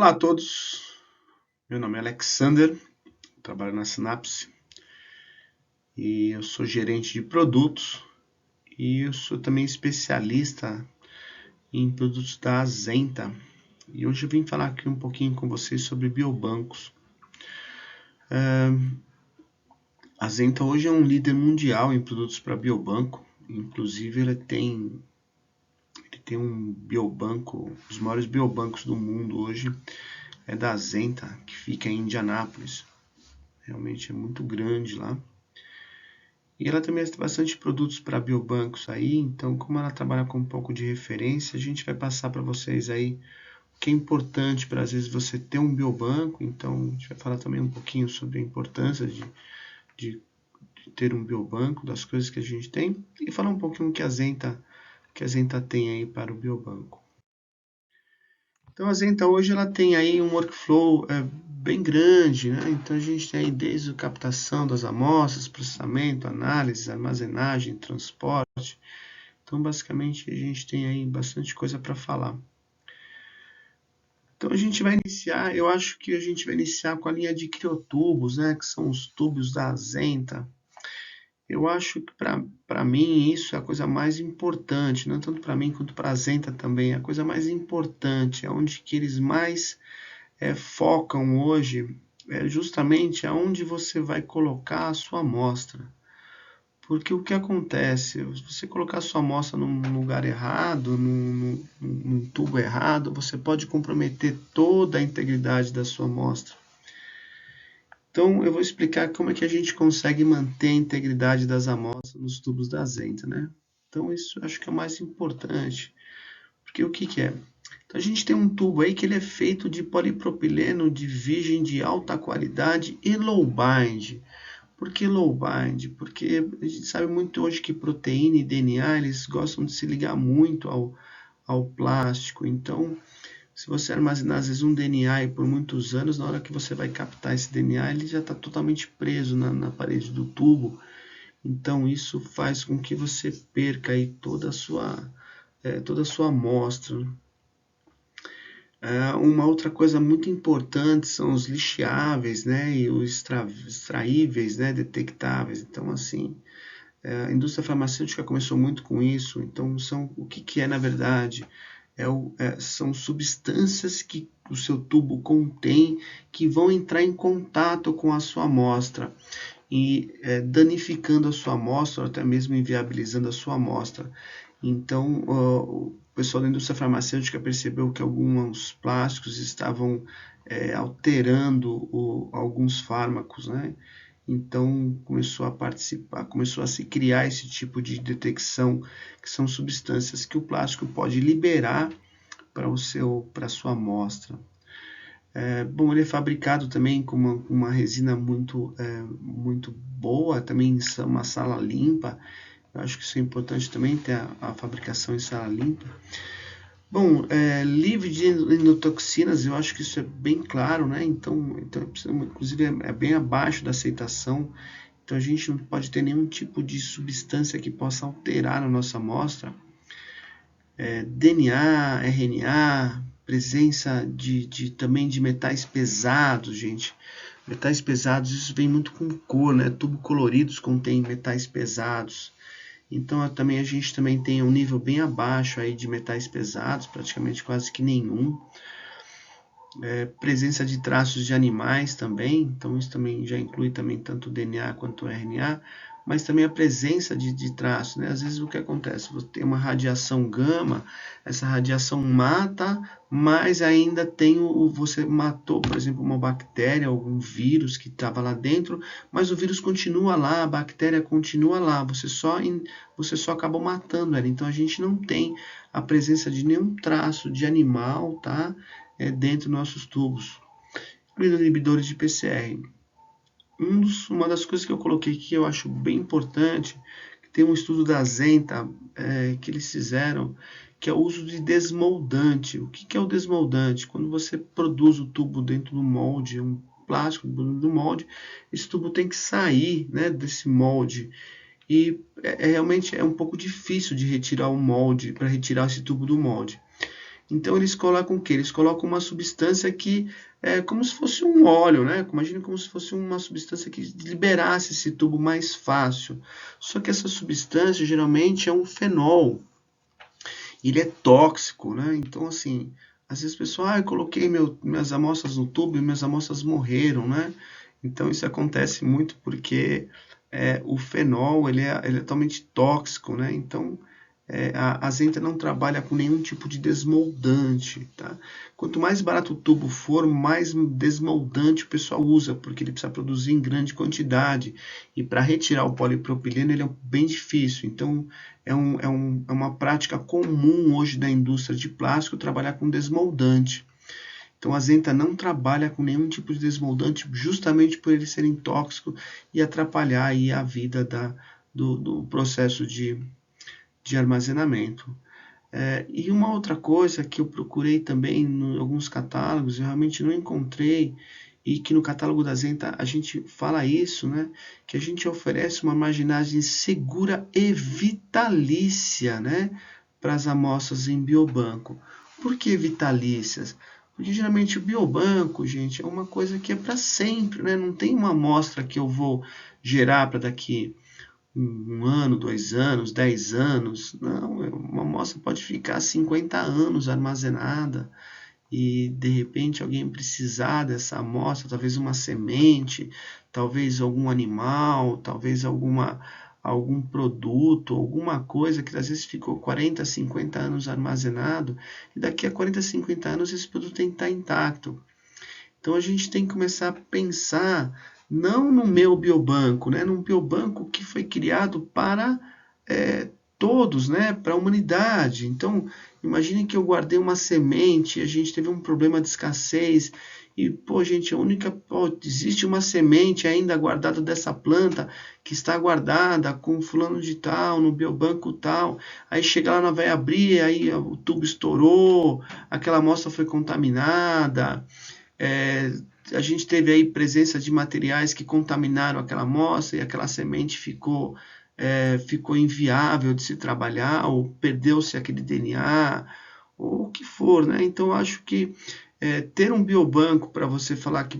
Olá a todos, meu nome é Alexander, trabalho na Synapse e eu sou gerente de produtos e eu sou também especialista em produtos da Azenta. E hoje eu vim falar aqui um pouquinho com vocês sobre biobancos. A Azenta hoje é um líder mundial em produtos para biobanco, inclusive ele tem um biobanco, os maiores biobancos do mundo hoje é da Azenta, que fica em Indianápolis. Realmente é muito grande lá. E ela também tem bastante produtos para biobancos aí, então como ela trabalha com um pouco de referência, a gente vai passar para vocês aí o que é importante para às vezes você ter um biobanco, então a gente vai falar também um pouquinho sobre a importância de ter um biobanco, das coisas que a gente tem, e falar um pouquinho que a Zenta tem aí para o biobanco. Então a Zenta hoje ela tem aí um workflow bem grande, né? Então a gente tem aí desde a captação das amostras, processamento, análise, armazenagem, transporte. Então basicamente a gente tem aí bastante coisa para falar. Então a gente vai iniciar, eu acho que a gente vai iniciar com a linha de criotubos, né? Que são os tubos da Azenta. Eu acho que para mim isso é a coisa mais importante, não tanto para mim quanto para a Azenta também, é a coisa mais importante, é onde que eles mais focam hoje, justamente aonde você vai colocar a sua amostra. Porque o que acontece? Se você colocar a sua amostra num lugar errado, num tubo errado, você pode comprometer toda a integridade da sua amostra. Então, eu vou explicar como é que a gente consegue manter a integridade das amostras nos tubos da Azenta, né? Então, isso acho que é o mais importante. Porque o que é? Então, a gente tem um tubo aí que ele é feito de polipropileno de virgem de alta qualidade e low bind. Por que low bind? Porque a gente sabe muito hoje que proteína e DNA eles gostam de se ligar muito ao plástico. Então, se você armazenar às vezes um DNA aí por muitos anos, na hora que você vai captar esse DNA, ele já está totalmente preso na parede do tubo. Então, isso faz com que você perca aí toda a sua amostra. Uma outra coisa muito importante são os lixáveis, né, e os extraíveis, né, detectáveis. Então, assim, a indústria farmacêutica começou muito com isso. Então, o que é na verdade? São substâncias que o seu tubo contém que vão entrar em contato com a sua amostra e danificando a sua amostra, ou até mesmo inviabilizando a sua amostra. Então, o pessoal da indústria farmacêutica percebeu que alguns plásticos estavam alterando alguns fármacos, né? Então começou a se criar esse tipo de detecção, que são substâncias que o plástico pode liberar para a sua amostra. Bom, ele é fabricado também com uma resina muito boa, também em uma sala limpa. Eu acho que isso é importante também, ter a fabricação em sala limpa. Bom, livre de endotoxinas, eu acho que isso é bem claro, né? Então inclusive é bem abaixo da aceitação. Então a gente não pode ter nenhum tipo de substância que possa alterar a nossa amostra. DNA, RNA, presença também de metais pesados, gente. Metais pesados, isso vem muito com cor, né? Tubo coloridos contém metais pesados. Então também a gente também tem um nível bem abaixo aí de metais pesados, praticamente quase que nenhum. Presença de traços de animais também, então isso também já inclui também tanto o DNA quanto o RNA, mas também a presença de traços, né? Às vezes o que acontece? Você tem uma radiação gama, essa radiação mata, mas ainda você matou, por exemplo, uma bactéria, algum vírus que estava lá dentro, mas o vírus continua lá, a bactéria continua lá, você só acabou matando ela. Então a gente não tem a presença de nenhum traço de animal, tá? Dentro dos nossos tubos, incluindo inibidores de PCR. Uma das coisas que eu coloquei aqui que eu acho bem importante, que tem um estudo da Azenta que eles fizeram, que é o uso de desmoldante. O que é o desmoldante? Quando você produz o tubo dentro do molde, um plástico dentro do molde, esse tubo tem que sair, né, desse molde. E realmente é um pouco difícil de retirar o molde, para retirar esse tubo do molde. Então eles colocam o quê? Eles colocam uma substância que é como se fosse um óleo, né? Imagina como se fosse uma substância que liberasse esse tubo mais fácil. Só que essa substância geralmente é um fenol. Ele é tóxico, né? Então, assim, às vezes o pessoal, eu coloquei minhas amostras no tubo e minhas amostras morreram, né? Então, isso acontece muito porque o fenol, ele é totalmente tóxico, né? Então, a Zenta não trabalha com nenhum tipo de desmoldante, tá? Quanto mais barato o tubo for, mais desmoldante o pessoal usa, porque ele precisa produzir em grande quantidade. E para retirar o polipropileno, ele é bem difícil. Então, é uma prática comum hoje da indústria de plástico trabalhar com desmoldante. Então, a Zenta não trabalha com nenhum tipo de desmoldante, justamente por ele serem tóxicos e atrapalhar aí a vida do processo de armazenamento. E uma outra coisa que eu procurei também em alguns catálogos, eu realmente não encontrei, e que no catálogo da Zenta a gente fala isso, né? Que a gente oferece uma armazenagem segura e vitalícia, né? Para as amostras em biobanco. Por que vitalícias? Porque geralmente o biobanco, gente, é uma coisa que é para sempre, né? Não tem uma amostra que eu vou gerar para daqui um ano, 2 anos, 10 anos. Não, uma amostra pode ficar 50 anos armazenada e de repente alguém precisar dessa amostra, talvez uma semente, talvez algum animal, talvez algum produto, alguma coisa que às vezes ficou 40, 50 anos armazenado e daqui a 40, 50 anos esse produto tem que estar intacto. Então a gente tem que começar a pensar não no meu biobanco, né, num biobanco que foi criado para todos, né, para a humanidade. Então, imagine que eu guardei uma semente, a gente teve um problema de escassez e, pô, gente, existe uma semente ainda guardada dessa planta que está guardada com fulano de tal, no biobanco tal. Aí chega lá, não vai abrir, aí o tubo estourou, aquela amostra foi contaminada. É, a gente teve aí presença de materiais que contaminaram aquela amostra e aquela semente ficou inviável de se trabalhar, ou perdeu-se aquele DNA, ou o que for, né? Então, eu acho que ter um biobanco para você falar que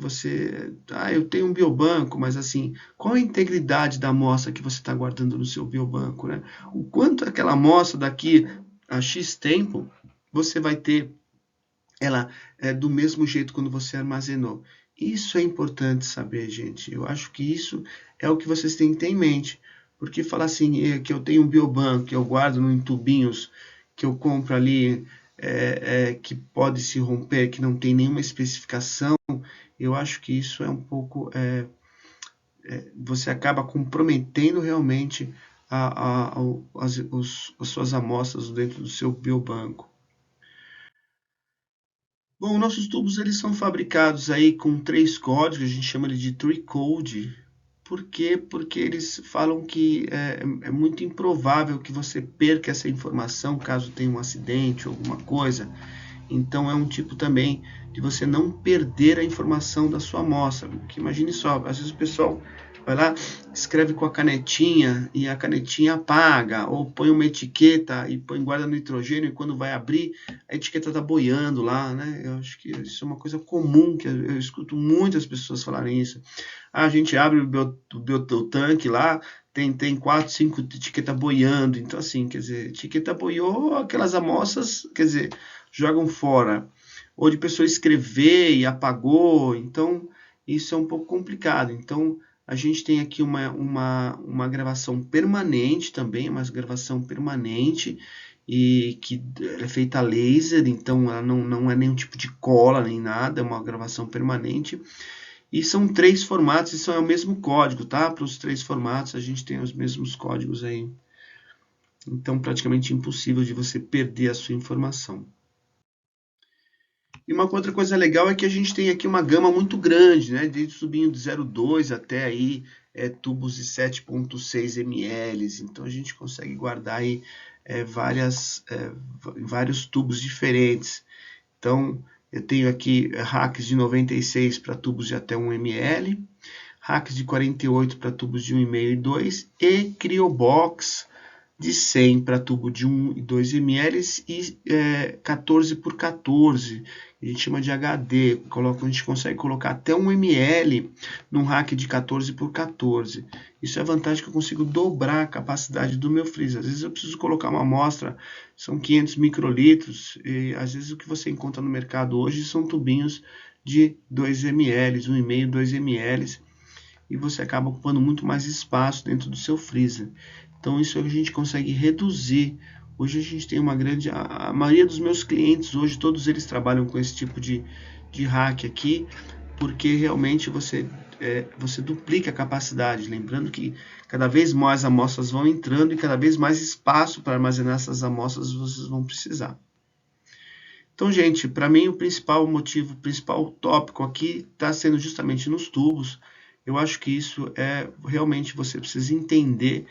eu tenho um biobanco, mas assim, qual a integridade da amostra que você está guardando no seu biobanco, né? O quanto aquela amostra daqui a X tempo você vai ter ela do mesmo jeito quando você armazenou. Isso é importante saber, gente. Eu acho que isso é o que vocês têm que ter em mente. Porque falar assim, que eu tenho um biobanco, que eu guardo em tubinhos, que eu compro ali, que pode se romper, que não tem nenhuma especificação, eu acho que isso é um pouco. Você acaba comprometendo realmente as suas amostras dentro do seu biobanco. Bom, nossos tubos eles são fabricados aí com 3 códigos, a gente chama ele de tree code. Por quê? Porque eles falam que é muito improvável que você perca essa informação caso tenha um acidente ou alguma coisa. Então é um tipo também de você não perder a informação da sua amostra. Porque imagine só, às vezes o pessoal vai lá, escreve com a canetinha e a canetinha apaga, ou põe uma etiqueta e põe guarda nitrogênio e quando vai abrir a etiqueta está boiando lá, né? Eu acho que isso é uma coisa comum, que eu escuto muitas pessoas falarem isso. A gente abre o tanque lá, tem 4, 5 etiquetas boiando, então assim, quer dizer, etiqueta boiou, aquelas amostras, quer dizer, jogam fora. Ou de pessoa escrever e apagou, então isso é um pouco complicado. Então a gente tem aqui uma gravação permanente também, uma gravação permanente e que é feita a laser, então ela não é nenhum tipo de cola nem nada, é uma gravação permanente. E são 3 formatos, e são o mesmo código, tá? Para os 3 formatos a gente tem os mesmos códigos aí. Então praticamente impossível de você perder a sua informação. E uma outra coisa legal é que a gente tem aqui uma gama muito grande, né? Desde o tubinho de 0,2 até aí tubos de 7,6 ml. Então a gente consegue guardar aí vários tubos diferentes. Então eu tenho aqui racks de 96 para tubos de até 1 ml, racks de 48 para tubos de 1,5 e 2 e CryoBox de 100 para tubo de 1 e 2 ml e 14 por 14, a gente chama de HD, a gente consegue colocar até 1 ml num rack de 14 por 14. Isso é a vantagem que eu consigo dobrar a capacidade do meu freezer. Às vezes eu preciso colocar uma amostra, são 500 microlitros, e às vezes o que você encontra no mercado hoje são tubinhos de 2 ml, 1,5, 2 ml, e você acaba ocupando muito mais espaço dentro do seu freezer. Então isso a gente consegue reduzir. Hoje a gente tem uma grande... A maioria dos meus clientes hoje, todos eles trabalham com esse tipo de rack aqui, porque realmente você duplica a capacidade. Lembrando que cada vez mais amostras vão entrando e cada vez mais espaço para armazenar essas amostras vocês vão precisar. Então, gente, para mim o principal motivo, o principal tópico aqui está sendo justamente nos tubos. Eu acho que isso realmente você precisa entender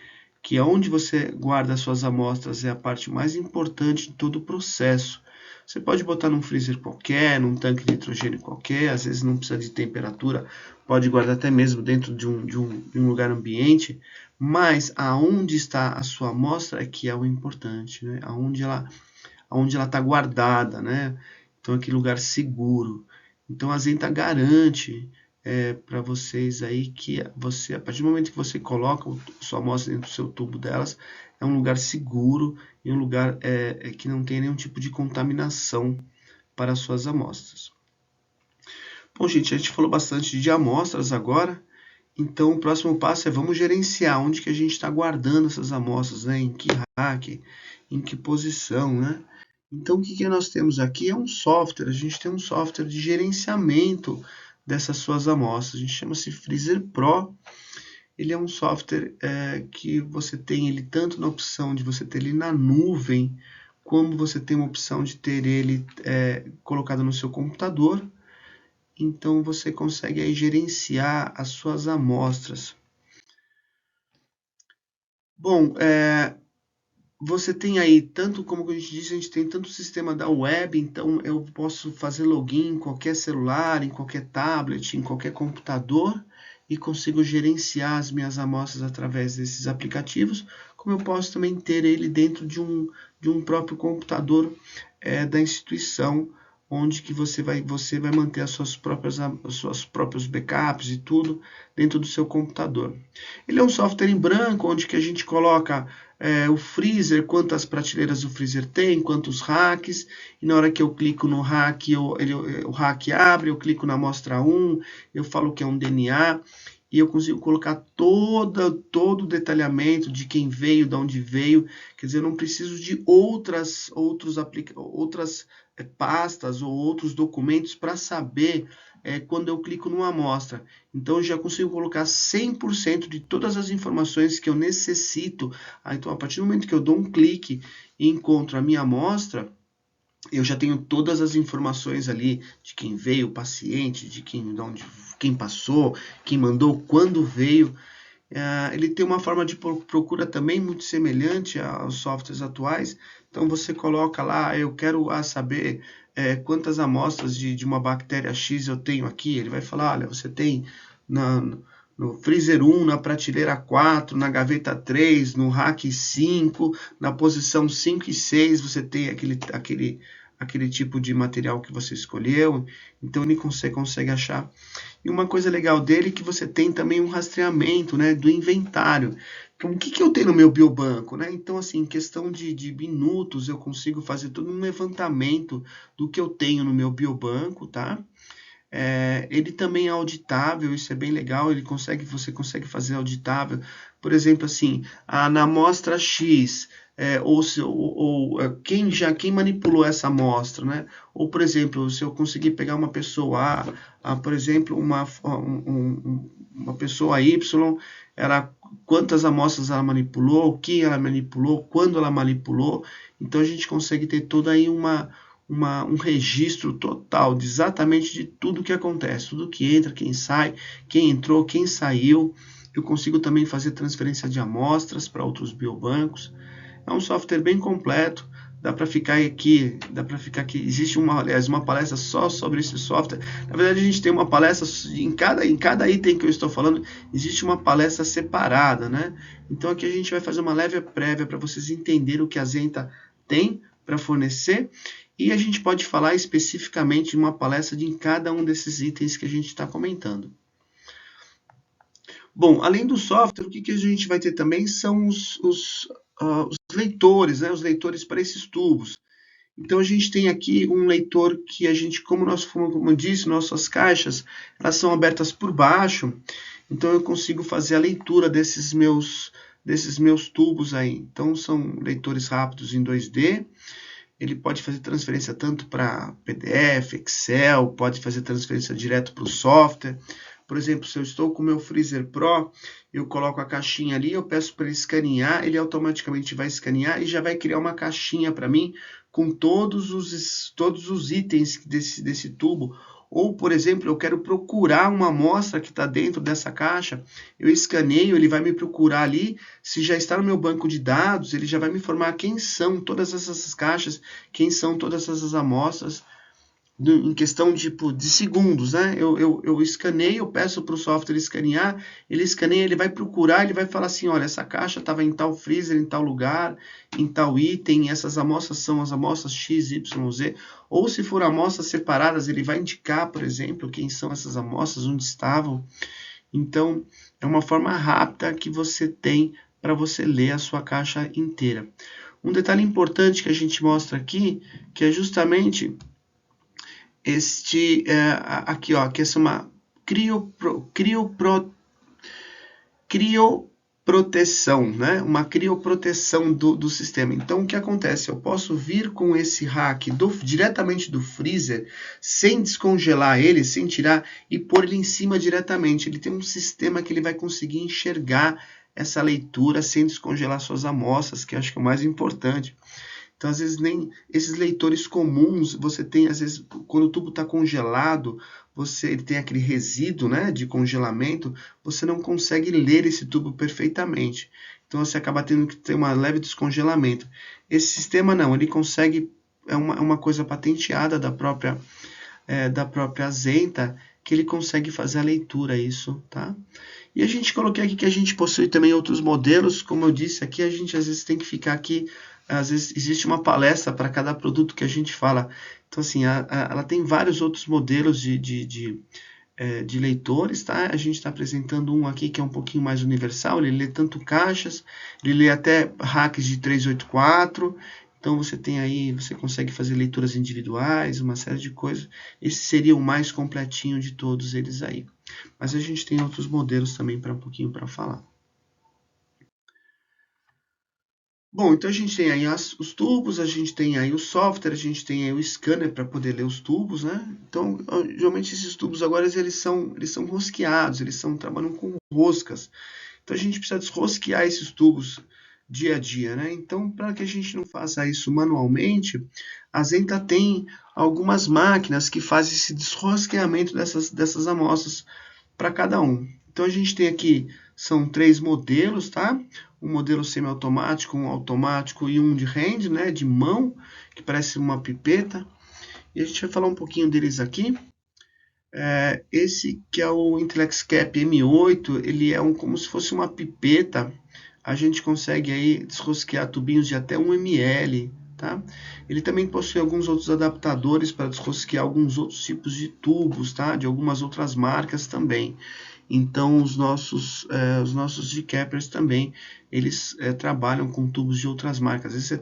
que aonde você guarda as suas amostras é a parte mais importante de todo o processo. Você pode botar num freezer qualquer, num tanque de nitrogênio qualquer, às vezes não precisa de temperatura, pode guardar até mesmo dentro de um lugar ambiente, mas aonde está a sua amostra é que é o importante, né? Aonde ela está guardada, né? Então, aquele lugar seguro. Então, a Zenta garante para vocês aí que a partir do momento que você coloca a sua amostra dentro do seu tubo delas, é um lugar seguro e um lugar que não tem nenhum tipo de contaminação para as suas amostras. Bom, gente, a gente falou bastante de amostras agora, então o próximo passo é vamos gerenciar onde que a gente está guardando essas amostras, né? Em que rack, em que posição, né? Então, o que nós temos aqui é um software, a gente tem um software de gerenciamento dessas suas amostras, a gente chama-se Freezer Pro. Ele é um software que você tem ele tanto na opção de você ter ele na nuvem, como você tem uma opção de ter ele colocado no seu computador. Então, você consegue aí gerenciar as suas amostras. Bom, você tem aí, tanto como a gente disse, a gente tem tanto o sistema da web, então eu posso fazer login em qualquer celular, em qualquer tablet, em qualquer computador e consigo gerenciar as minhas amostras através desses aplicativos, como eu posso também ter ele dentro de um próprio computador da instituição, onde que você vai manter os seus próprios backups e tudo dentro do seu computador. Ele é um software em branco, onde que a gente coloca o freezer, quantas prateleiras o freezer tem, quantos racks, e na hora que eu clico no rack, o rack abre, eu clico na amostra 1, eu falo que é um DNA, e eu consigo colocar todo o detalhamento de quem veio, de onde veio, quer dizer, eu não preciso de outras pastas ou outros documentos para saber quando eu clico numa amostra. Então, eu já consigo colocar 100% de todas as informações que eu necessito. Então, a partir do momento que eu dou um clique e encontro a minha amostra, eu já tenho todas as informações ali de quem veio, o paciente, de quem passou, quem mandou, quando veio. Ele tem uma forma de procura também muito semelhante aos softwares atuais. Então, você coloca lá, eu quero saber quantas amostras de uma bactéria X eu tenho aqui. Ele vai falar, olha, você tem no freezer 1, na prateleira 4, na gaveta 3, no rack 5, na posição 5 e 6, você tem aquele tipo de material que você escolheu. Então, ele consegue achar. E uma coisa legal dele é que você tem também um rastreamento, né, do inventário. Então, o que eu tenho no meu biobanco, né? Então, assim, em questão de minutos, eu consigo fazer todo um levantamento do que eu tenho no meu biobanco, tá? Ele também é auditável, isso é bem legal, você consegue fazer auditável. Por exemplo, assim, na amostra X, quem manipulou essa amostra, né? Ou, por exemplo, se eu conseguir pegar uma pessoa por exemplo, uma pessoa Y, quantas amostras ela manipulou, quem ela manipulou, quando ela manipulou. Então, a gente consegue ter toda aí um registro total exatamente de tudo que acontece, tudo que entra, quem sai, quem entrou, quem saiu. Eu consigo também fazer transferência de amostras para outros biobancos. É um software bem completo, dá para ficar aqui, existe aliás, uma palestra só sobre esse software. Na verdade, a gente tem uma palestra em cada item que eu estou falando, existe uma palestra separada, né? Então aqui a gente vai fazer uma leve prévia para vocês entenderem o que a Zenta tem para fornecer, e a gente pode falar especificamente de uma palestra em cada um desses itens que a gente está comentando. Bom, além do software, o que a gente vai ter também são os leitores, né? Os leitores para esses tubos. Então a gente tem aqui um leitor que a gente, como eu disse, nossas caixas, elas são abertas por baixo, então eu consigo fazer a leitura desses meus tubos aí. Então são leitores rápidos em 2D, ele pode fazer transferência tanto para PDF, Excel, pode fazer transferência direto para o software. Por exemplo, se eu estou com o meu Freezer Pro, eu coloco a caixinha ali, eu peço para ele escanear, ele automaticamente vai escanear e já vai criar uma caixinha para mim com todos os itens desse tubo. Ou, por exemplo, eu quero procurar uma amostra que está dentro dessa caixa, eu escaneio, ele vai me procurar ali, se já está no meu banco de dados, ele já vai me informar quem são todas essas caixas, quem são todas essas amostras, em questão de segundos, né? Eu escaneio, eu peço para o software escanear, ele escaneia, ele vai procurar, ele vai falar assim, olha, essa caixa estava em tal freezer, em tal lugar, em tal item, essas amostras são as amostras X, Y, Z, ou se for amostras separadas, ele vai indicar, por exemplo, quem são essas amostras, onde estavam. Então, é uma forma rápida que você tem para você ler a sua caixa inteira. Um detalhe importante que a gente mostra aqui, que é justamente aqui, ó, que é uma crioproteção, né? Uma crioproteção do sistema. Então, o que acontece? Eu posso vir com esse rack diretamente do freezer, sem descongelar ele, sem tirar, e pôr ele em cima diretamente. Ele tem um sistema que ele vai conseguir enxergar essa leitura sem descongelar suas amostras, que eu acho que é o mais importante. Então, às vezes, nem esses leitores comuns, você tem, às vezes, quando o tubo está congelado, ele tem aquele resíduo, né, de congelamento, você não consegue ler esse tubo perfeitamente. Então, você acaba tendo que ter um leve descongelamento. Esse sistema não, ele consegue, é uma coisa patenteada da própria Zenta, que ele consegue fazer a leitura, isso, tá? E a gente coloquei aqui que a gente possui também outros modelos, como eu disse aqui, a gente às vezes tem que ficar aqui, às vezes existe uma palestra para cada produto que a gente fala. Então, assim, ela tem vários outros modelos de leitores, tá? A gente está apresentando um aqui que é um pouquinho mais universal, ele lê tanto caixas, ele lê até hacks de 384, então você tem aí, você consegue fazer leituras individuais, uma série de coisas. Esse seria o mais completinho de todos eles aí. Mas a gente tem outros modelos também para um pouquinho para falar. Bom, então a gente tem aí os tubos, a gente tem aí o software, a gente tem aí o scanner para poder ler os tubos, né? Então, geralmente esses tubos agora eles são rosqueados, trabalham com roscas. Então a gente precisa desrosquear esses tubos dia a dia, né? Então, para que a gente não faça isso manualmente, a Zenta tem algumas máquinas que fazem esse desrosqueamento dessas amostras para cada um. Então a gente tem aqui, são 3 modelos, tá? Um modelo semiautomático, um automático e um de hand, né? De mão, que parece uma pipeta. E a gente vai falar um pouquinho deles aqui. Esse que é o IntelliXcap M8, ele é como se fosse uma pipeta. A gente consegue aí desrosquear tubinhos de até 1 ml, tá? Ele também possui alguns outros adaptadores para desrosquear alguns outros tipos de tubos, tá? De algumas outras marcas também. Então, os nossos decappers também, eles trabalham com tubos de outras marcas. Às vezes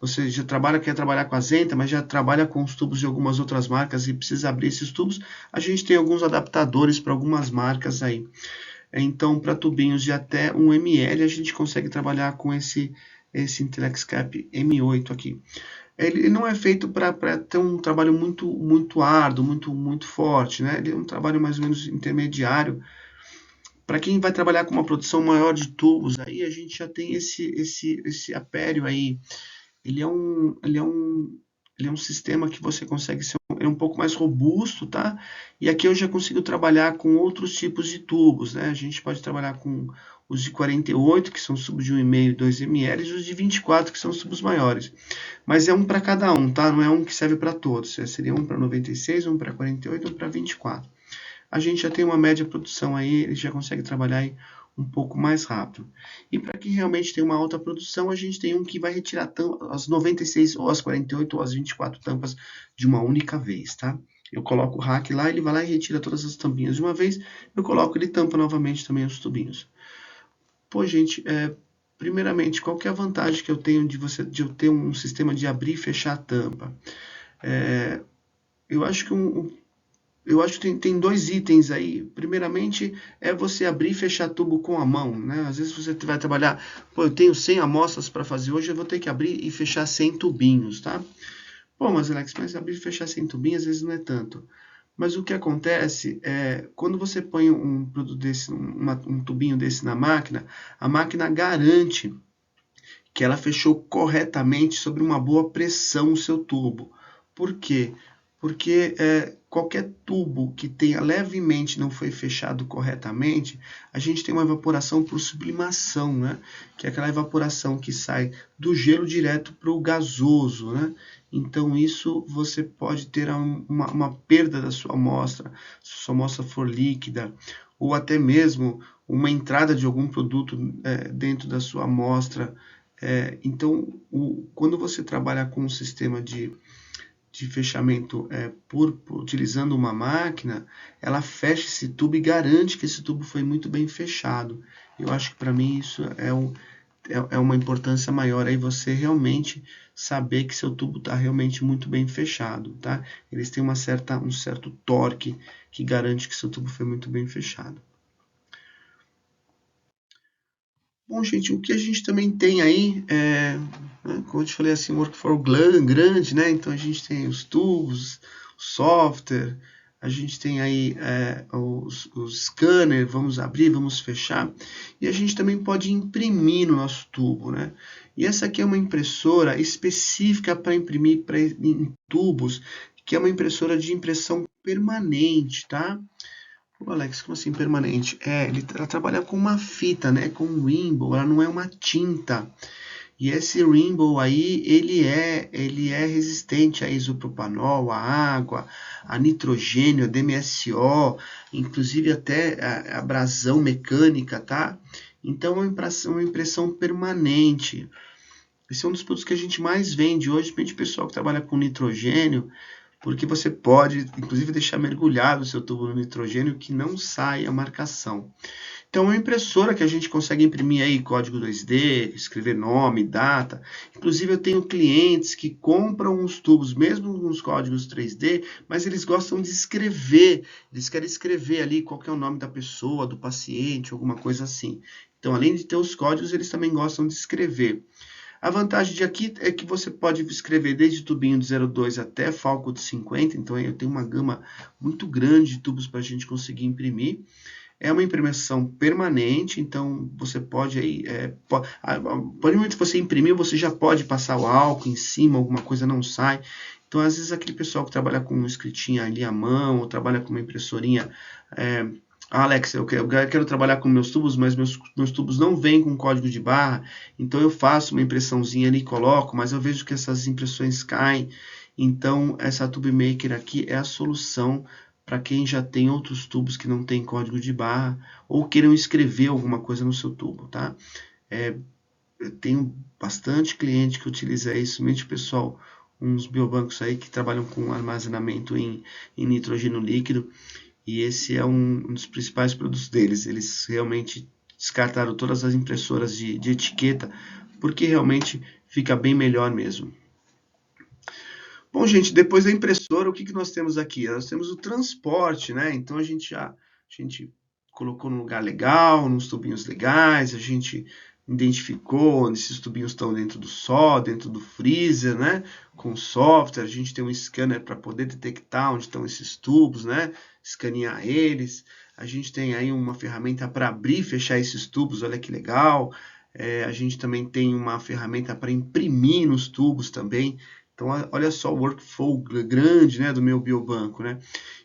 você já quer trabalhar com a Zenta, mas já trabalha com os tubos de algumas outras marcas e precisa abrir esses tubos. A gente tem alguns adaptadores para algumas marcas aí. Então, para tubinhos de até 1 ml, a gente consegue trabalhar com esse IntelliXcap M8 aqui. Ele não é feito para ter um trabalho muito árduo, muito forte, né? Ele é um trabalho mais ou menos intermediário. Para quem vai trabalhar com uma produção maior de tubos, aí a gente já tem esse Aperio aí. Ele é um sistema que você consegue ser um pouco mais robusto, tá? E aqui eu já consigo trabalhar com outros tipos de tubos, né? A gente pode trabalhar com os de 48, que são os tubos de 1,5 e 2 ml, e os de 24, que são os tubos maiores. Mas é um para cada um, tá? Não é um que serve para todos. Seria um para 96, um para 48, um para 24. A gente já tem uma média produção aí, ele já consegue trabalhar aí um pouco mais rápido. E para quem realmente tem uma alta produção, a gente tem um que vai retirar as 96 ou as 48 ou as 24 tampas de uma única vez, tá? Eu coloco o rack lá, ele vai lá e retira todas as tampinhas de uma vez, eu coloco, ele tampa novamente também os tubinhos. Pô, gente, primeiramente, qual que é a vantagem que eu tenho de eu ter um sistema de abrir e fechar a tampa? Eu acho que tem dois itens aí. Primeiramente, é você abrir e fechar tubo com a mão, né? Às vezes você vai trabalhar, pô, eu tenho 100 amostras para fazer hoje, eu vou ter que abrir e fechar 100 tubinhos, tá? Pô, mas Alex, mas abrir e fechar 100 tubinhos às vezes não é tanto. Mas o que acontece é, quando você põe um produto desse, um tubinho desse na máquina, a máquina garante que ela fechou corretamente sobre uma boa pressão o seu tubo. Por quê? Porque qualquer tubo que tenha levemente não foi fechado corretamente, a gente tem uma evaporação por sublimação, né? Que é aquela evaporação que sai do gelo direto para o gasoso, né? Então isso você pode ter uma perda da sua amostra, se a sua amostra for líquida, ou até mesmo uma entrada de algum produto dentro da sua amostra. Então, quando você trabalha com um sistema de fechamento utilizando uma máquina, ela fecha esse tubo e garante que esse tubo foi muito bem fechado. Eu acho que para mim isso é uma importância maior aí você realmente saber que seu tubo está realmente muito bem fechado, tá? Eles têm um certo torque que garante que seu tubo foi muito bem fechado. Bom, gente, o que a gente também tem aí né, como eu te falei assim, um workflow grande, né? Então a gente tem os tubos, o software, a gente tem aí os scanner, vamos abrir, vamos fechar, e a gente também pode imprimir no nosso tubo, né? E essa aqui é uma impressora específica para imprimir em tubos, que é uma impressora de impressão permanente, tá? Ô Alex, como assim permanente? Ela trabalha com uma fita, né? Com um Rainbow, ela não é uma tinta. E esse Rainbow aí, ele é resistente a isopropanol, a água, a nitrogênio, a DMSO, inclusive até a abrasão mecânica, tá? Então é uma impressão permanente. Esse é um dos produtos que a gente mais vende hoje, principalmente o pessoal que trabalha com nitrogênio, porque você pode, inclusive, deixar mergulhado o seu tubo no nitrogênio que não sai a marcação. Então, é uma impressora que a gente consegue imprimir aí código 2D, escrever nome, data. Inclusive, eu tenho clientes que compram os tubos, mesmo com os códigos 3D, mas eles gostam de escrever. Eles querem escrever ali qual que é o nome da pessoa, do paciente, alguma coisa assim. Então, além de ter os códigos, eles também gostam de escrever. A vantagem de aqui é que você pode escrever desde tubinho de 0,2 até falco de 50, então eu tenho uma gama muito grande de tubos para a gente conseguir imprimir. É uma impressão permanente, então você pode aí, por momento que você imprimiu, você já pode passar o álcool em cima, alguma coisa não sai. Então, às vezes, aquele pessoal que trabalha com uma escritinha ali à mão, ou trabalha com uma impressorinha, Alex, eu quero trabalhar com meus tubos, mas meus tubos não vêm com código de barra, então eu faço uma impressãozinha ali e coloco, mas eu vejo que essas impressões caem, então essa Tube Maker aqui é a solução para quem já tem outros tubos que não tem código de barra ou queiram escrever alguma coisa no seu tubo, tá? Eu tenho bastante cliente que utiliza isso, somente o pessoal, uns biobancos aí que trabalham com armazenamento em nitrogênio líquido, e esse é um dos principais produtos deles. Eles realmente descartaram todas as impressoras de etiqueta, porque realmente fica bem melhor mesmo. Bom, gente, depois da impressora, o que nós temos aqui? Nós temos o transporte, né? Então a gente colocou num lugar legal, nos tubinhos legais, a gente identificou onde esses tubinhos estão dentro do sol, dentro do freezer, né? Com software, a gente tem um scanner para poder detectar onde estão esses tubos, né? Escanear eles. A gente tem aí uma ferramenta para abrir e fechar esses tubos, olha que legal. A gente também tem uma ferramenta para imprimir nos tubos também. Então, olha só o workflow grande, né, do meu biobanco, né?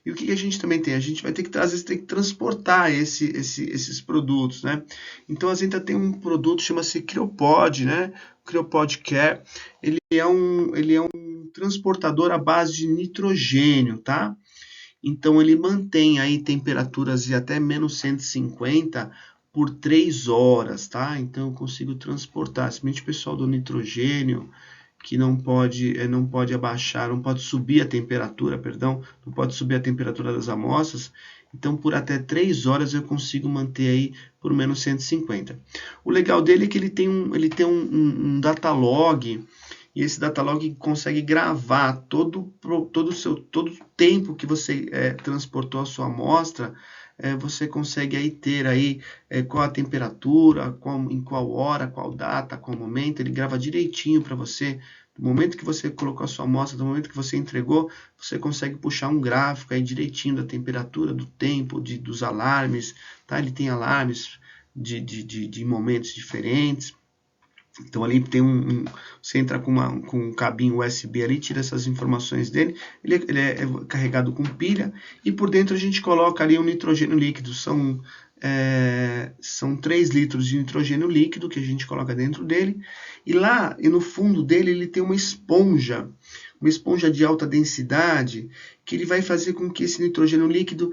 E o que a gente também tem? A gente vai ter que, às vezes, ter que transportar esses produtos, né? Então, a Zenta tem um produto que chama-se Criopod, né? O Criopod Care, ele é um transportador à base de nitrogênio, tá? Então, ele mantém aí temperaturas de até menos 150 por 3 horas, tá? Então, eu consigo transportar, simplesmente o pessoal do nitrogênio, que não pode abaixar, não pode subir a temperatura, perdão, não pode subir a temperatura das amostras. Então, por até 3 horas eu consigo manter aí por menos 150. O legal dele é que ele tem um datalog, e esse datalog consegue gravar todo o tempo que você transportou a sua amostra. Você consegue aí ter aí qual a temperatura, em qual hora, qual data, qual momento. Ele grava direitinho para você. Do momento que você colocou a sua amostra, do momento que você entregou, você consegue puxar um gráfico aí direitinho da temperatura, do tempo, dos alarmes, tá? Ele tem alarmes de momentos diferentes. Então ali tem você entra com um cabinho USB ali, tira essas informações dele, ele é carregado com pilha, e por dentro a gente coloca ali um nitrogênio líquido, são 3 litros de nitrogênio líquido que a gente coloca dentro dele, e lá e no fundo dele ele tem uma esponja de alta densidade, que ele vai fazer com que esse nitrogênio líquido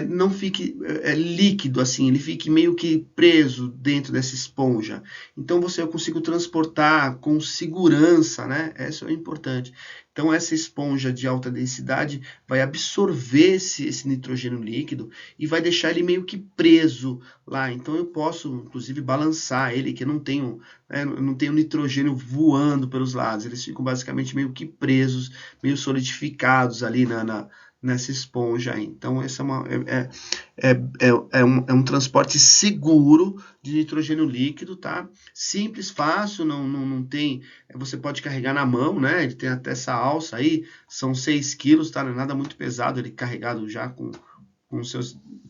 não fique líquido assim, ele fique meio que preso dentro dessa esponja. Então eu consigo transportar com segurança, né? Isso é importante. Então essa esponja de alta densidade vai absorver esse nitrogênio líquido e vai deixar ele meio que preso lá. Então eu posso, inclusive, balançar ele, que não tenho nitrogênio voando pelos lados. Eles ficam basicamente meio que presos, meio solidificados ali nessa esponja aí. Então, essa é um transporte seguro de nitrogênio líquido, tá? Simples, fácil, não tem. Você pode carregar na mão, né? Ele tem até essa alça aí, são 6 quilos, tá? Não é nada muito pesado, ele carregado já com o seu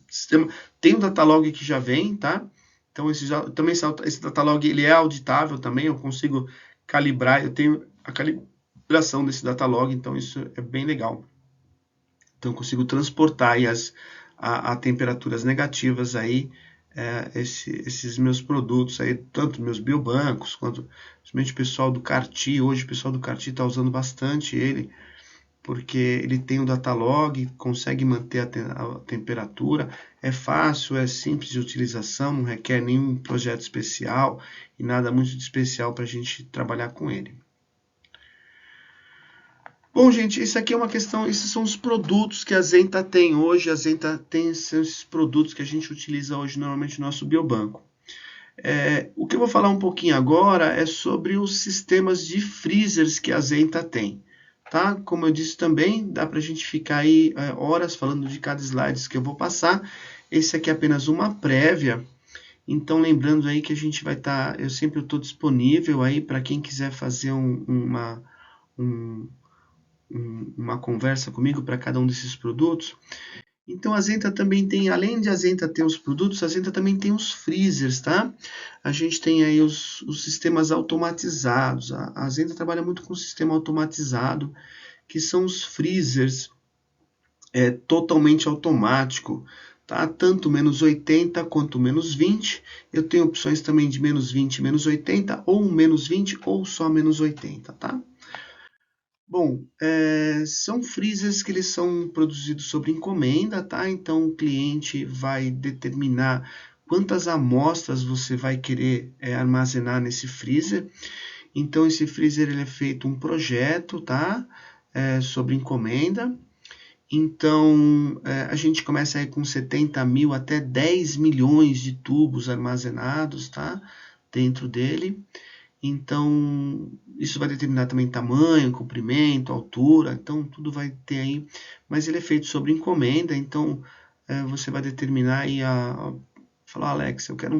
sistema. Tem o datalog que já vem, tá? Então, esse datalog ele é auditável também, eu consigo calibrar, eu tenho a calibração desse datalog, então isso é bem legal. Então, eu consigo transportar aí a temperaturas negativas aí, esses meus produtos aí, tanto meus biobancos, quanto principalmente o pessoal do Carti. Hoje o pessoal do Carti está usando bastante ele, porque ele tem o datalog, consegue manter a temperatura, é fácil, é simples de utilização, não requer nenhum projeto especial e nada muito de especial para a gente trabalhar com ele. Bom, gente, isso aqui é uma questão, esses são os produtos que a Zenta tem hoje. A Zenta tem esses produtos que a gente utiliza hoje normalmente no nosso biobanco. O que eu vou falar um pouquinho agora é sobre os sistemas de freezers que a Zenta tem. Tá? Como eu disse também, dá para a gente ficar aí horas falando de cada slide que eu vou passar. Esse aqui é apenas uma prévia. Então, lembrando aí que a gente vai estar, eu sempre estou disponível aí para quem quiser fazer uma conversa comigo para cada um desses produtos. Então, a Zenta também tem, além de a Zenta ter os produtos, a Zenta também tem os freezers, tá? A gente tem aí os sistemas automatizados. A Zenta trabalha muito com o sistema automatizado, que são os freezers totalmente automático, tá? Tanto menos 80 quanto menos 20. Eu tenho opções também de menos 20, menos 80, ou menos 20 ou só menos 80, tá? Bom, são freezers que eles são produzidos sobre encomenda, tá? Então o cliente vai determinar quantas amostras você vai querer armazenar nesse freezer. Então esse freezer ele é feito um projeto, tá? Sobre encomenda. Então a gente começa aí com 70 mil até 10 milhões de tubos armazenados, tá? Dentro dele. Então, isso vai determinar também tamanho, comprimento, altura, então tudo vai ter aí, mas ele é feito sobre encomenda, então você vai determinar aí falar, Alex, eu quero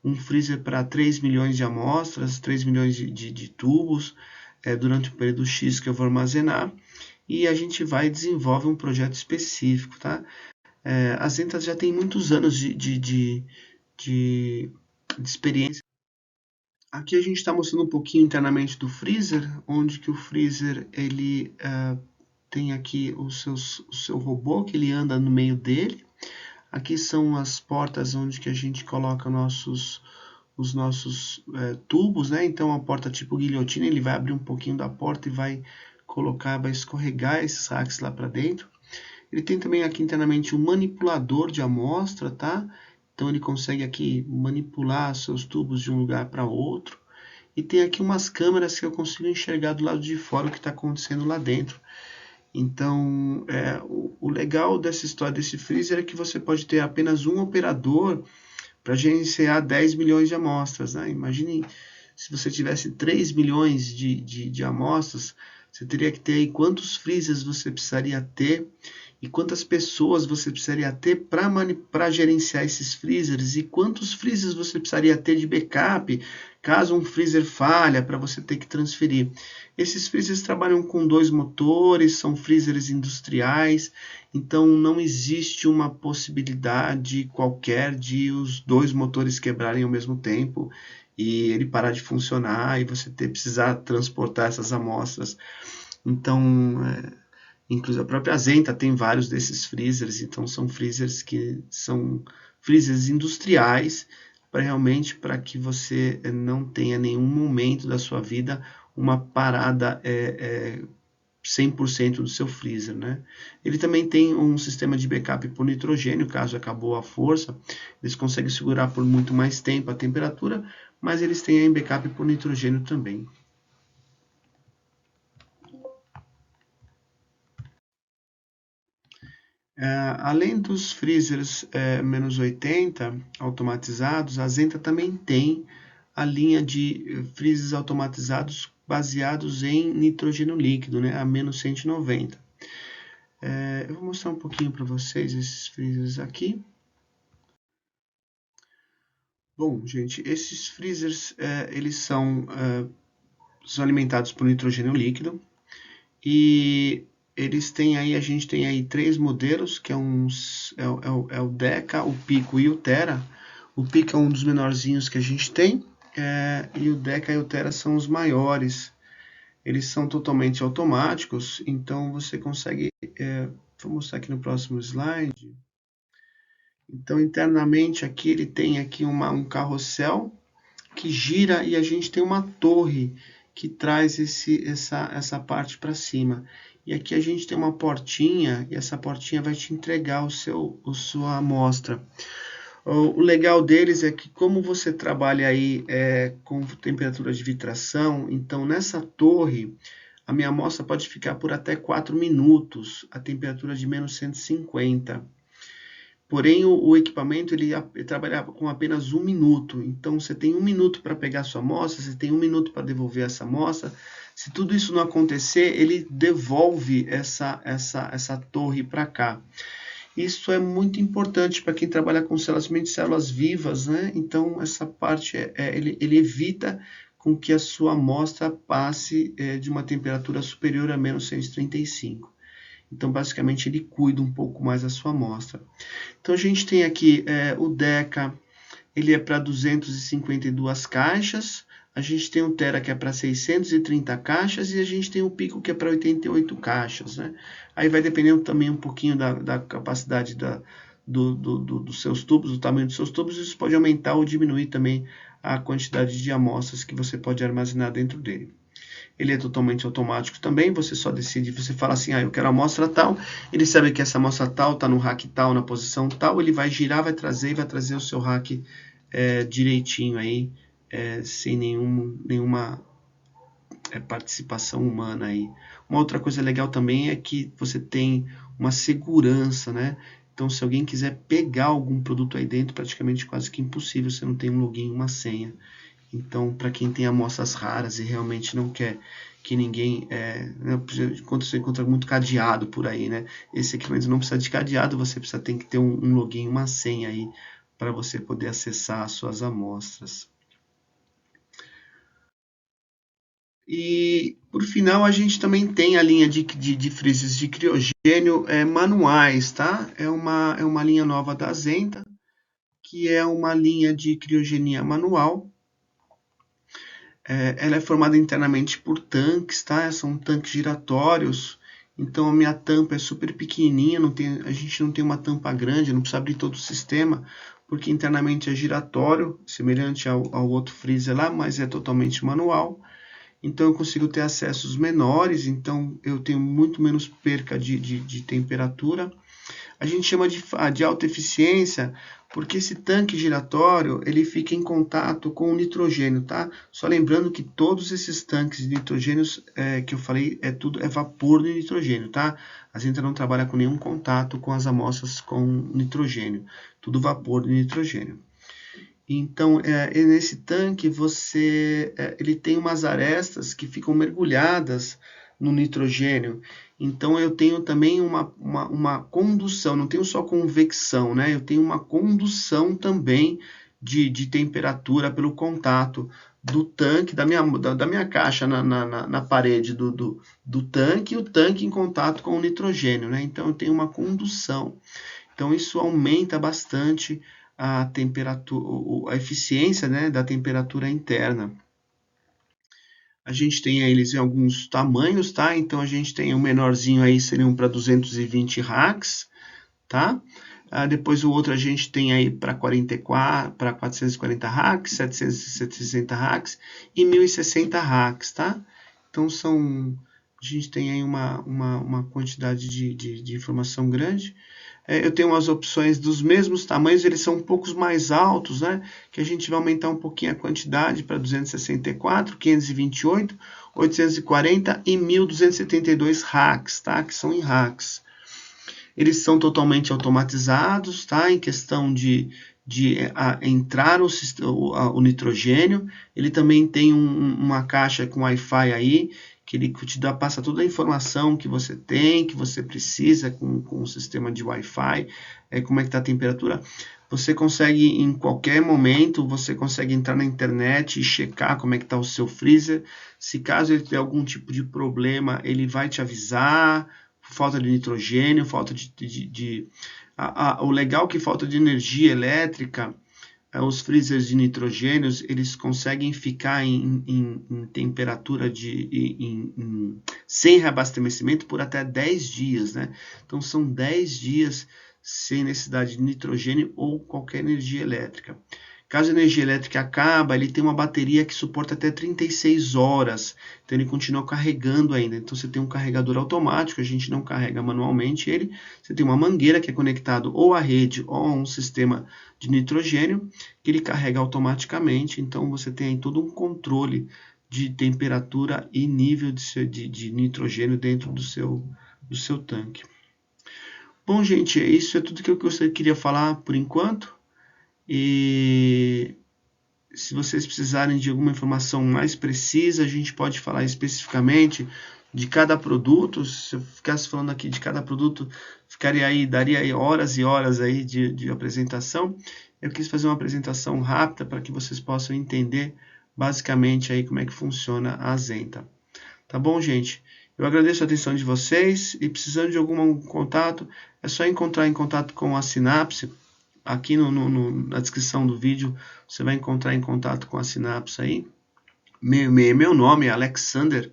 um freezer para 3 milhões de amostras, 3 milhões de tubos, durante o período X que eu vou armazenar, e a gente vai e desenvolve um projeto específico, tá? A Zenta já tem muitos anos de experiência Aqui a gente está mostrando um pouquinho internamente do freezer, onde que o freezer ele tem aqui o seu robô que ele anda no meio dele. Aqui são as portas onde que a gente coloca os nossos tubos, né? Então a porta tipo guilhotina, ele vai abrir um pouquinho da porta e vai colocar, vai escorregar esses racks lá para dentro. Ele tem também aqui internamente um manipulador de amostra, tá? Então ele consegue aqui manipular seus tubos de um lugar para outro. E tem aqui umas câmeras que eu consigo enxergar do lado de fora o que está acontecendo lá dentro. Então, o legal dessa história desse freezer é que você pode ter apenas um operador para gerenciar 10 milhões de amostras. Né? Imagine se você tivesse 3 milhões de amostras, você teria que ter aí quantos freezers você precisaria ter e quantas pessoas você precisaria ter para gerenciar esses freezers e quantos freezers você precisaria ter de backup caso um freezer falha para você ter que transferir. Esses freezers trabalham com 2 motores, são freezers industriais, então não existe uma possibilidade qualquer de os 2 motores quebrarem ao mesmo tempo e ele parar de funcionar e você precisar transportar essas amostras. Então, inclusive a própria Zenta tem vários desses freezers, então são freezers que são freezers industriais para que você não tenha nenhum momento da sua vida uma parada 100% do seu freezer, né? Ele também tem um sistema de backup por nitrogênio, caso acabou a força, eles conseguem segurar por muito mais tempo a temperatura, mas eles têm aí backup por nitrogênio também. Além dos freezers menos 80 automatizados, a Zenta também tem a linha de freezers automatizados baseados em nitrogênio líquido, né, a menos 190. Eu vou mostrar um pouquinho para vocês esses freezers aqui. Bom, gente, esses freezers eles são alimentados por nitrogênio líquido e eles têm aí, a gente tem aí 3 modelos, que é o Deca, o Pico e o Terra. O Pico é um dos menorzinhos que a gente tem, e o Deca e o Terra são os maiores. Eles são totalmente automáticos, então você consegue, vou mostrar aqui no próximo slide. Então internamente aqui ele tem aqui um carrossel que gira e a gente tem uma torre que traz essa parte para cima. E aqui a gente tem uma portinha e essa portinha vai te entregar a sua amostra. O legal deles é que como você trabalha aí com temperatura de vitração, então nessa torre a minha amostra pode ficar por até 4 minutos, a temperatura de menos 150. Porém, o equipamento ele trabalha com apenas 1 minuto. Então, você tem 1 minuto para pegar a sua amostra, você tem 1 minuto para devolver essa amostra. Se tudo isso não acontecer, ele devolve essa torre para cá. Isso é muito importante para quem trabalha com células vivas, né? Então, essa parte ele evita com que a sua amostra passe de uma temperatura superior a menos 135. Então, basicamente, ele cuida um pouco mais da sua amostra. Então, a gente tem aqui o Deca, ele é para 252 caixas. A gente tem o Terra, que é para 630 caixas. E a gente tem o Pico, que é para 88 caixas. Né? Aí vai dependendo também um pouquinho da capacidade dos seus tubos, do tamanho dos seus tubos. Isso pode aumentar ou diminuir também a quantidade de amostras que você pode armazenar dentro dele. Ele é totalmente automático também, você só decide, você fala assim, eu quero a amostra tal, ele sabe que essa amostra tal está no rack tal, na posição tal, ele vai girar, vai trazer o seu rack direitinho aí, sem nenhuma participação humana aí. Uma outra coisa legal também é que você tem uma segurança, né? Então, se alguém quiser pegar algum produto aí dentro, praticamente quase que impossível, você não tem um login, uma senha. Então, para quem tem amostras raras e realmente não quer que ninguém... você encontra muito cadeado por aí, né? Esse equipamento não precisa de cadeado, você tem que ter um login, uma senha aí, para você poder acessar as suas amostras. E, por final, a gente também tem a linha de freezers de criogênio manuais, tá? É uma linha nova da Zenta, que é uma linha de criogenia manual, Ela é formada internamente por tanques, tá? São tanques giratórios. Então a minha tampa é super pequenininha, a gente não tem uma tampa grande, não precisa abrir todo o sistema, porque internamente é giratório, semelhante ao outro freezer lá, mas é totalmente manual. Então eu consigo ter acessos menores, então eu tenho muito menos perca de temperatura. A gente chama de alta eficiência porque esse tanque giratório ele fica em contato com o nitrogênio, tá? Só lembrando que todos esses tanques de nitrogênio que eu falei é vapor de nitrogênio, tá? A gente não trabalha com nenhum contato com as amostras com nitrogênio, tudo vapor de nitrogênio. Então, nesse tanque ele tem umas arestas que ficam mergulhadas no nitrogênio. Então, eu tenho também uma condução, não tenho só convecção, né? Eu tenho uma condução também de temperatura pelo contato do tanque, da minha caixa na parede do tanque, e o tanque em contato com o nitrogênio, né? Então, eu tenho uma condução. Então, isso aumenta bastante a temperatura, a eficiência, né, da temperatura interna. A gente tem eles em alguns tamanhos, tá? Então a gente tem o menorzinho aí seriam para 220 racks, tá? Depois o outro a gente tem aí para 440 racks, 760 racks e 1060 racks, tá? Então a gente tem aí uma quantidade de informação grande. Eu tenho umas opções dos mesmos tamanhos, eles são um pouco mais altos, né? Que a gente vai aumentar um pouquinho a quantidade para 264, 528, 840 e 1272 racks, tá? Que são em racks. Eles são totalmente automatizados, tá? Em questão de entrar o nitrogênio. Ele também tem uma caixa com Wi-Fi aí, que ele passa toda a informação que você tem, que você precisa com o sistema de Wi-Fi, como é que está a temperatura. Você consegue, em qualquer momento, você consegue entrar na internet e checar como é que está o seu freezer. Se caso ele tiver algum tipo de problema, ele vai te avisar, falta de nitrogênio, falta o legal é que falta de energia elétrica, os freezers de nitrogênio, eles conseguem ficar em temperatura sem reabastecimento por até 10 dias, né? Então são 10 dias sem necessidade de nitrogênio ou qualquer energia elétrica. Caso a energia elétrica acaba, ele tem uma bateria que suporta até 36 horas, então ele continua carregando ainda. Então você tem um carregador automático, a gente não carrega manualmente ele. Você tem uma mangueira que é conectado ou à rede ou a um sistema de nitrogênio, que ele carrega automaticamente. Então você tem aí todo um controle de temperatura e nível de nitrogênio dentro do seu tanque. Bom, gente, isso é tudo que eu queria falar por enquanto. E se vocês precisarem de alguma informação mais precisa, a gente pode falar especificamente de cada produto. Se eu ficasse falando aqui de cada produto, daria aí horas e horas aí de apresentação. Eu quis fazer uma apresentação rápida para que vocês possam entender basicamente aí como é que funciona a Azenta. Tá bom, gente? Eu agradeço a atenção de vocês e precisando de algum contato, é só entrar em contato com a Synapse. Aqui na descrição do vídeo você vai encontrar em contato com a Synapse aí. Meu nome é Alexander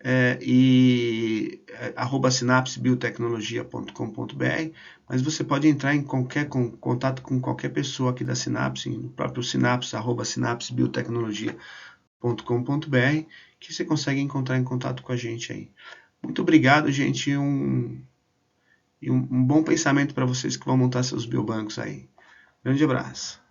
@synapsebiotecnologia.com.br, mas você pode entrar em contato com qualquer pessoa aqui da Synapse, no próprio Synapse, @synapsebiotecnologia.com.br, que você consegue entrar em contato com a gente aí. Muito obrigado, gente, e um bom pensamento para vocês que vão montar seus biobancos aí. Grande abraço.